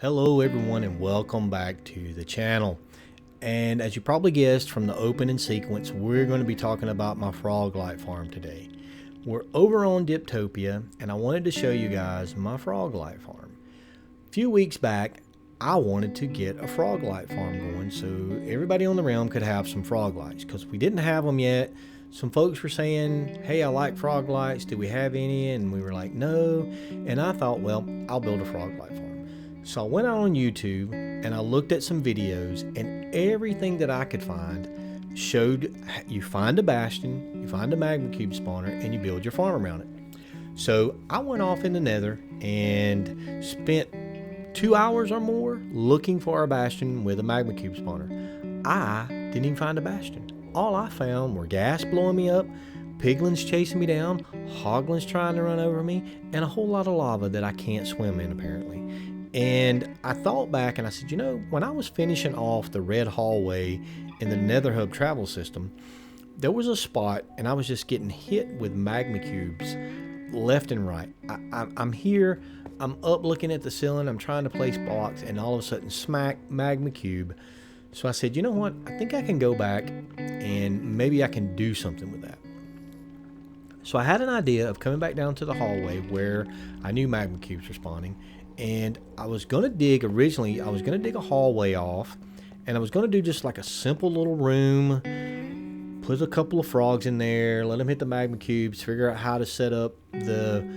Hello everyone and welcome back to the channel. And as you probably guessed from the opening sequence, we're going to be talking about my frog light farm today. We're over on Diptopia and I wanted to show you guys my frog light farm. A few weeks back, I wanted to get a frog light farm going so everybody on the realm could have some frog lights because we didn't have them yet. Some folks were saying, hey, I like frog lights. Do we have any? And we were like, no. And I thought, well, I'll build a frog light farm. So I went out on YouTube and I looked at some videos, and everything that I could find showed you find a bastion, you find a magma cube spawner, and you build your farm around it. So I went off in the nether and spent 2 hours or more looking for a bastion with a magma cube spawner. I didn't even find a bastion. All I found were gas blowing me up, piglins chasing me down, hoglins trying to run over me, and a whole lot of lava that I can't swim in apparently. And I thought back and I said, you know, when I was finishing off the red hallway in the Nether Hub travel system, there was a spot and I was just getting hit with magma cubes left and right. I'm here, I'm up looking at the ceiling, I'm trying to place blocks, and all of a sudden smack, magma cube. So I said, you know what, I think I can go back and maybe I can do something with that. So I had an idea of coming back down to the hallway where I knew magma cubes were spawning. And I was going to dig, originally, I was going to dig a hallway off, and I was going to do just like a simple little room, put a couple of frogs in there, let them hit the magma cubes, figure out how to set up the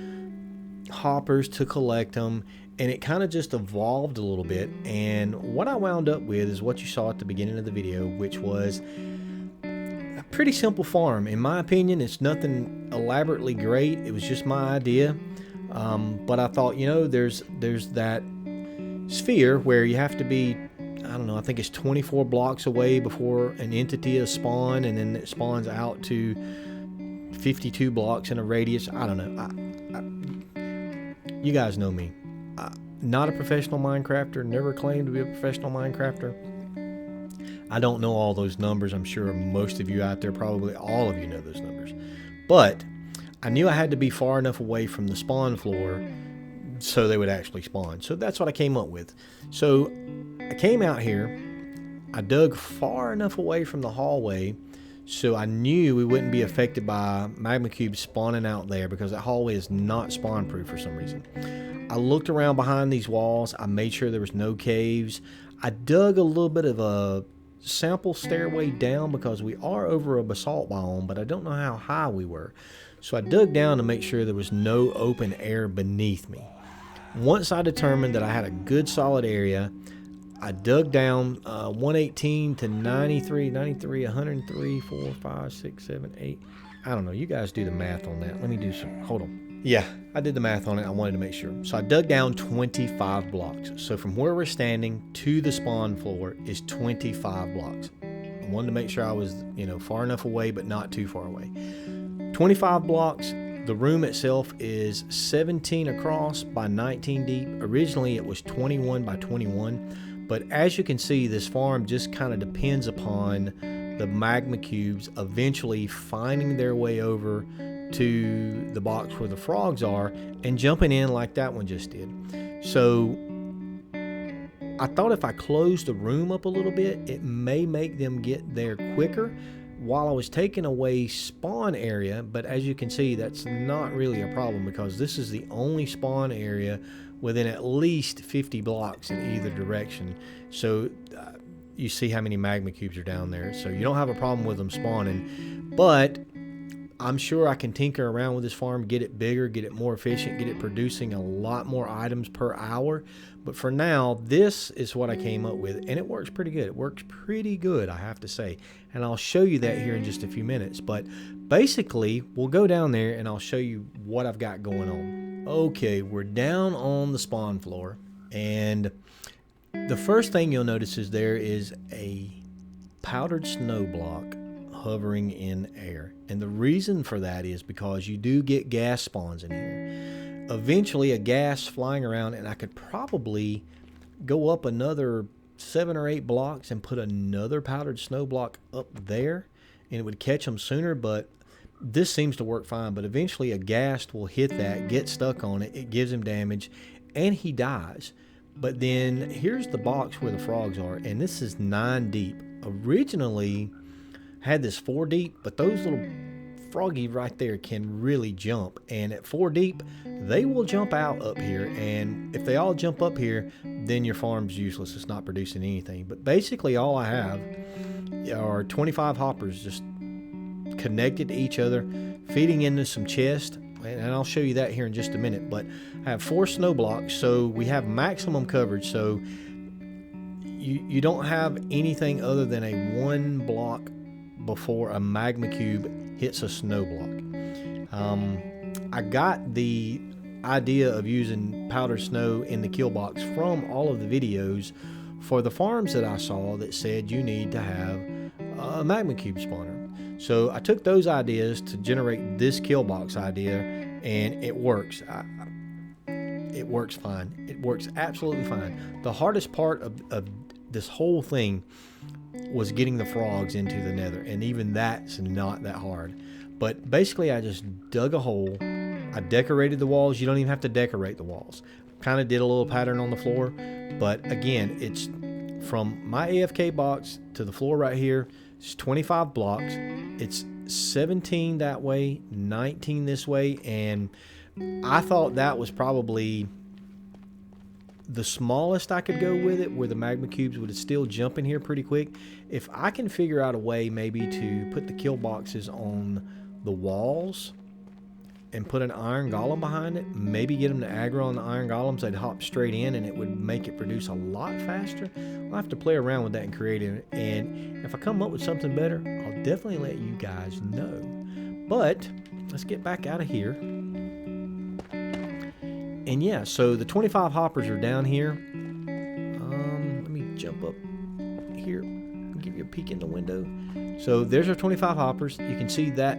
hoppers to collect them, and it kind of just evolved a little bit. And what I wound up with is what you saw at the beginning of the video, which was a pretty simple farm. In my opinion, it's nothing elaborately great. It was just my idea. But I thought, you know, there's that sphere where you have to be, I don't know, I think it's 24 blocks away before an entity is spawned, and then it spawns out to 52 blocks in a radius. I don't know. You guys know me. Not a professional Minecrafter, never claimed to be a professional Minecrafter. I don't know all those numbers. I'm sure most of you out there, probably all of you know those numbers. But I knew I had to be far enough away from the spawn floor so they would actually spawn. So that's what I came up with. So I came out here, I dug far enough away from the hallway so I knew we wouldn't be affected by magma cubes spawning out there, because that hallway is not spawn proof for some reason. I looked around behind these walls, I made sure there was no caves. I dug a little bit of a sample stairway down because we are over a basalt biome, but I don't know how high we were. So I dug down to make sure there was no open air beneath me. Once I determined that I had a good solid area, I dug down 118 to 93, 103, 4, 5, 6, 7, 8. I don't know. You guys do the math on that. Let me do some. Hold on. Yeah, I did the math on it. I wanted to make sure. So I dug down 25 blocks. So from where we're standing to the spawn floor is 25 blocks. I wanted to make sure I was, you know, far enough away, but not too far away. 25 blocks. The room itself is 17 across by 19 deep. Originally it was 21 by 21, but as you can see, this farm just kind of depends upon the magma cubes eventually finding their way over to the box where the frogs are and jumping in like that one just did. So I thought if I closed the room up a little bit, it may make them get there quicker while I was taking away spawn area. But as you can see, that's not really a problem because this is the only spawn area within at least 50 blocks in either direction. So you see how many magma cubes are down there. So you don't have a problem with them spawning, but I'm sure I can tinker around with this farm, get it bigger, get it more efficient, get it producing a lot more items per hour. But for now, this is what I came up with, and it works pretty good. It works pretty good, I have to say. And I'll show you that here in just a few minutes. But basically, we'll go down there and I'll show you what I've got going on. Okay, we're down on the spawn floor, and the first thing you'll notice is there is a powdered snow block hovering in air. And the reason for that is because you do get gas spawns in here. Eventually a gas flying around, and I could probably go up another 7 or 8 blocks and put another powdered snow block up there, and it would catch them sooner. But this seems to work fine. But eventually a ghast will hit that, get stuck on it, it gives him damage, and he dies. But then here's the box where the frogs are, and this is 9 deep. Originally had this 4 deep, but those little froggy right there can really jump, and at 4 deep they will jump out up here, and if they all jump up here, then your farm's useless. It's not producing anything. But basically all I have are 25 hoppers just connected to each other, feeding into some chest, and I'll show you that here in just a minute. But I have 4 snow blocks, so we have maximum coverage, so you don't have anything other than a 1 block before a magma cube hits a snow block. I got the idea of using powdered snow in the kill box from all of the videos for the farms that I saw that said you need to have a magma cube spawner. So I took those ideas to generate this kill box idea, and it works. It works fine. It works absolutely fine. The hardest part of this whole thing was getting the frogs into the nether, and even that's not that hard. But basically I just dug a hole, I decorated the walls. You don't even have to decorate the walls. Kind of did a little pattern on the floor, but again, it's from my AFK box to the floor right here. It's 25 blocks. It's 17 that way, 19 this way, and I thought that was probably the smallest I could go with it, where the magma cubes would still jump in here pretty quick. If I can figure out a way maybe to put the kill boxes on the walls and put an iron golem behind it, maybe get them to aggro on the iron golems, they'd hop straight in and it would make it produce a lot faster. I'll have to play around with that and create it, and if I come up with something better, I'll definitely let you guys know. But let's get back out of here. And yeah, so the 25 hoppers are down here. Let me jump up here and give you a peek in the window. So there's our 25 hoppers. You can see that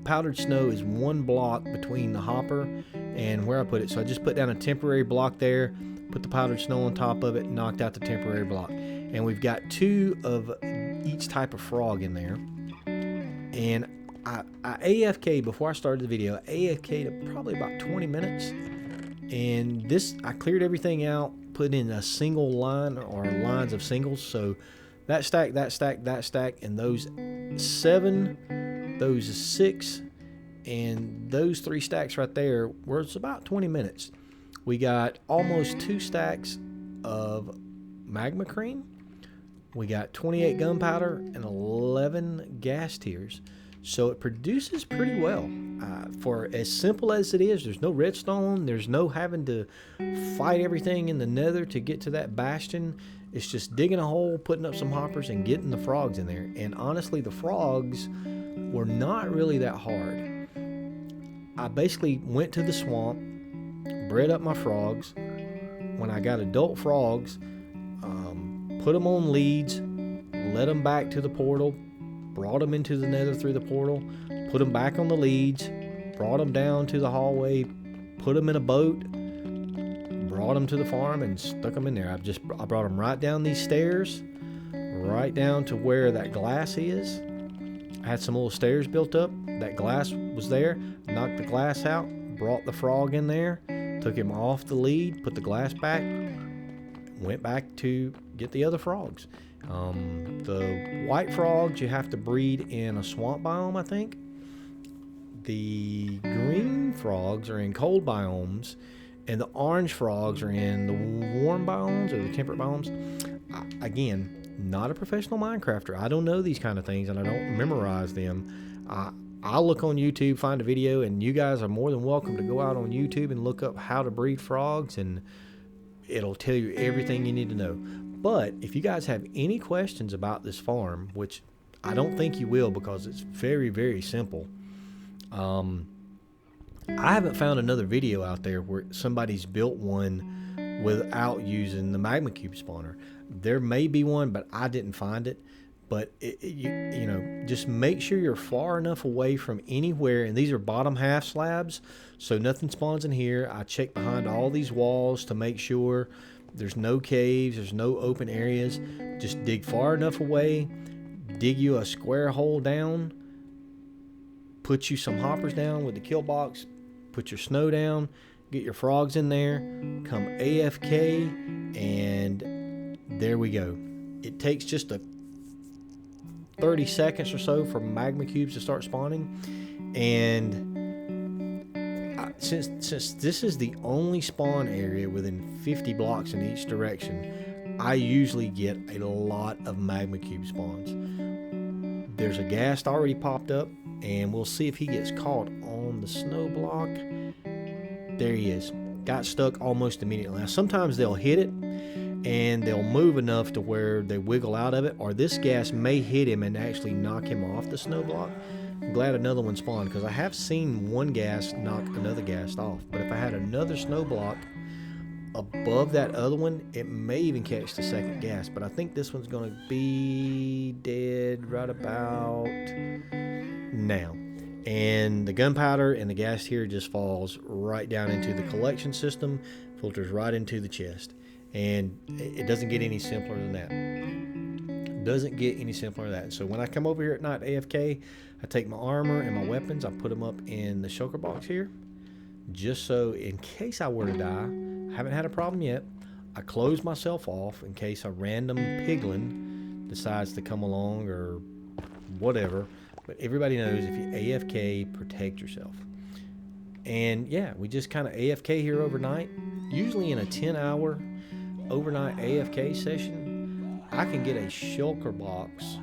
powdered snow is 1 block between the hopper and where I put it. So I just put down a temporary block there, put the powdered snow on top of it, knocked out the temporary block. And we've got 2 of each type of frog in there. And I AFK'd before I started the video. I AFK'd probably about 20 minutes. And this, I cleared everything out, put in a single line or lines of singles. So that stack, that stack, that stack, and those 7, those 6, and those 3 stacks right there, where it's about 20 minutes. We got almost 2 stacks of magma cream. We got 28 gunpowder and 11 gas tiers. So it produces pretty well. For as simple as it is, there's no redstone, there's no having to fight everything in the nether to get to that bastion. It's just digging a hole, putting up some hoppers, and getting the frogs in there. And honestly, the frogs were not really that hard. I basically went to the swamp, bred up my frogs. When I got adult frogs, put them on leads, led them back to the portal, brought them into the nether through the portal, put them back on the leads, brought them down to the hallway, put them in a boat, brought them to the farm, and stuck them in there. I brought them right down these stairs, right down to where that glass is. I had some little stairs built up. That glass was there. Knocked the glass out, brought the frog in there, took him off the lead, put the glass back, went back to get the other frogs. The white frogs you have to breed in a swamp biome, I think. The green frogs are in cold biomes, and the orange frogs are in the warm biomes or the temperate biomes. Again, not a professional Minecrafter. I don't know these kind of things, and I don't memorize them. I'll look on YouTube, find a video, and you guys are more than welcome to go out on YouTube and look up how to breed frogs, and it'll tell you everything you need to know. But if you guys have any questions about this farm, which I don't think you will because it's very, very simple. I haven't found another video out there where somebody's built one without using the magma cube spawner. There may be one, but I didn't find it. But you know, just make sure you're far enough away from anywhere. And these are bottom half slabs, so nothing spawns in here. I check behind all these walls to make sure there's no caves, there's no open areas. Just dig far enough away, dig you a square hole down, put you some hoppers down with the kill box, put your snow down, get your frogs in there, come AFK, and there we go. It takes just a 30 seconds or so for magma cubes to start spawning, and since this is the only spawn area within 50 blocks in each direction, I usually get a lot of magma cube spawns. There's a ghast already popped up, and we'll see if he gets caught on the snow block. There he is. Got stuck almost immediately. Now, sometimes they'll hit it and they'll move enough to where they wiggle out of it, or this ghast may hit him and actually knock him off the snow block. I'm glad another one spawned, because I have seen one ghast knock another ghast off. But if I had another snow block above that other one, it may even catch the second ghast. But I think this one's going to be dead right about now. And the gunpowder and the ghast here just falls right down into the collection system, filters right into the chest. And it doesn't get any simpler than that. Doesn't get any simpler than that. So when I come over here at night AFK, I take my armor and my weapons, I put them up in the shulker box here, just so in case I were to die, I haven't had a problem yet. I close myself off in case a random piglin decides to come along or whatever. But everybody knows, if you AFK, protect yourself. And yeah, we just kind of AFK here overnight. Usually in a 10-hour overnight AFK session, I can get a shulker box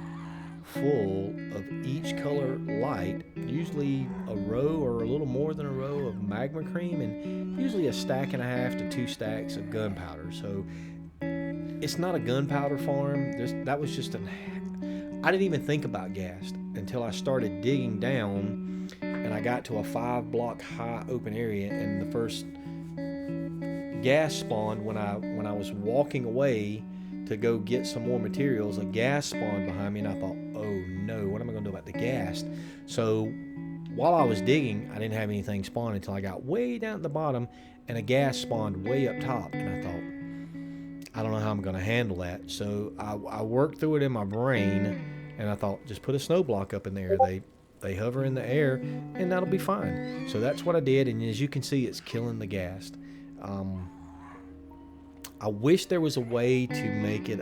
full of each color light, usually a row or a little more than a row of magma cream, and usually a stack and a half to 2 stacks of gunpowder. So it's not a gunpowder farm. That was just I didn't even think about ghast until I started digging down and I got to a 5-block high open area, and the first ghast spawned when I was walking away to go get some more materials. A ghast spawned behind me, and I thought, oh no, what am I going to do about the ghast? So while I was digging, I didn't have anything spawn until I got way down at the bottom, and a ghast spawned way up top, and I thought, I don't know how I'm going to handle that. So I worked through it in my brain, and I thought, just put a snow block up in there. They hover in the air, and that'll be fine. So that's what I did, and as you can see, it's killing the ghast. I wish there was a way to make it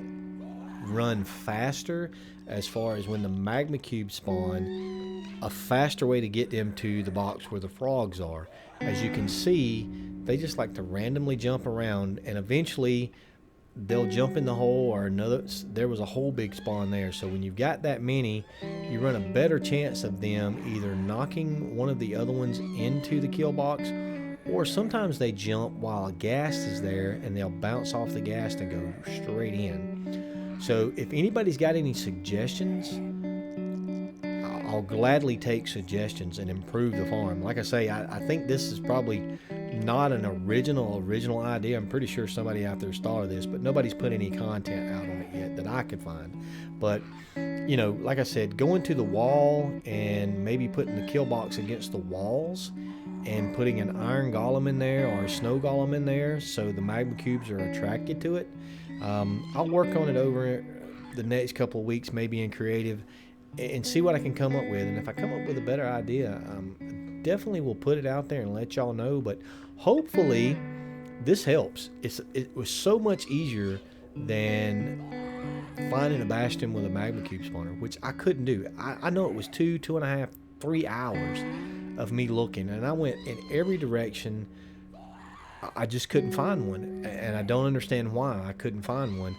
run faster, as far as when the magma cubes spawn, a faster way to get them to the box where the frogs are. As you can see, they just like to randomly jump around, and eventually they'll jump in the hole, or there was a whole big spawn there. So when you've got that many, you run a better chance of them either knocking one of the other ones into the kill box, or sometimes they jump while a ghast is there and they'll bounce off the ghast and go straight in. So if anybody's got any suggestions, I'll gladly take suggestions and improve the farm. Like I say, I think this is probably not an original idea. I'm pretty sure somebody out there started this, but nobody's put any content out on it yet that I could find. But you know, like I said, going to the wall and maybe putting the kill box against the walls and putting an iron golem in there or a snow golem in there so the magma cubes are attracted to it. I'll work on it over the next couple of weeks, maybe in creative, and see what I can come up with. And if I come up with a better idea, definitely will put it out there and let y'all know. But hopefully this helps. It was so much easier than finding a bastion with a magma cube spawner, which I couldn't do. I know it was 2.5, 3 hours of me looking, and I went in every direction. I just couldn't find one, and I don't understand why I couldn't find one.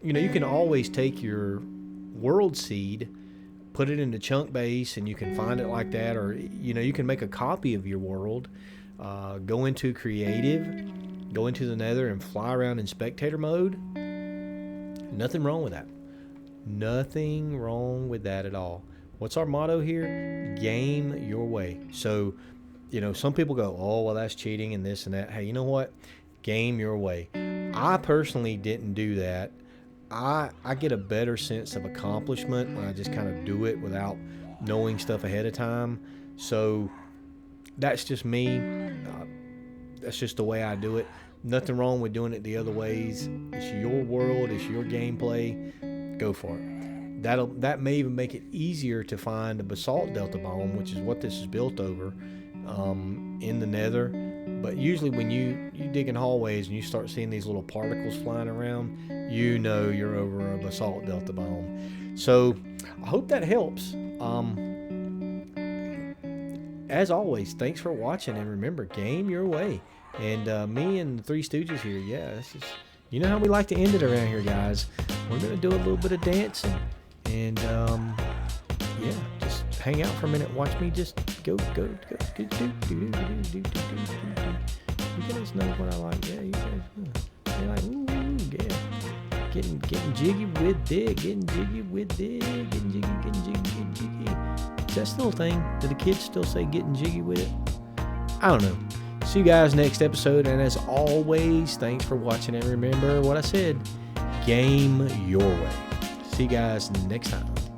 You know, you can always take your world seed, put it in the chunk base, and you can find it like that, or you know, you can make a copy of your world, go into creative, go into the nether and fly around in spectator mode. Nothing wrong with that. Nothing wrong with that at all. What's our motto here? Game your way. So, you know, some people go, oh, well, that's cheating and this and that. Hey, you know what? Game your way. I personally didn't do that. I get a better sense of accomplishment when I just kind of do it without knowing stuff ahead of time. So that's just me. That's just the way I do it. Nothing wrong with doing it the other ways. It's your world. It's your gameplay. Go for it. That may even make it easier to find a basalt delta biome, which is what this is built over, in the nether. But usually when you dig in hallways and you start seeing these little particles flying around, you know you're over a basalt delta biome. So I hope that helps. As always, thanks for watching, and remember, game your way. And me and the Three Stooges here, yeah, this is, you know how we like to end it around here, guys. We're gonna do a little bit of dancing, and yeah, just hang out for a minute. Watch me just go. You guys know what I like, yeah. You guys, you're like, ooh, yeah. Getting jiggy with it, getting jiggy with it, getting jiggy. Is that still a thing? Do the kids still say getting jiggy with it? I don't know. See you guys next episode, and as always, thanks for watching, and remember what I said, game your way. See you guys next time.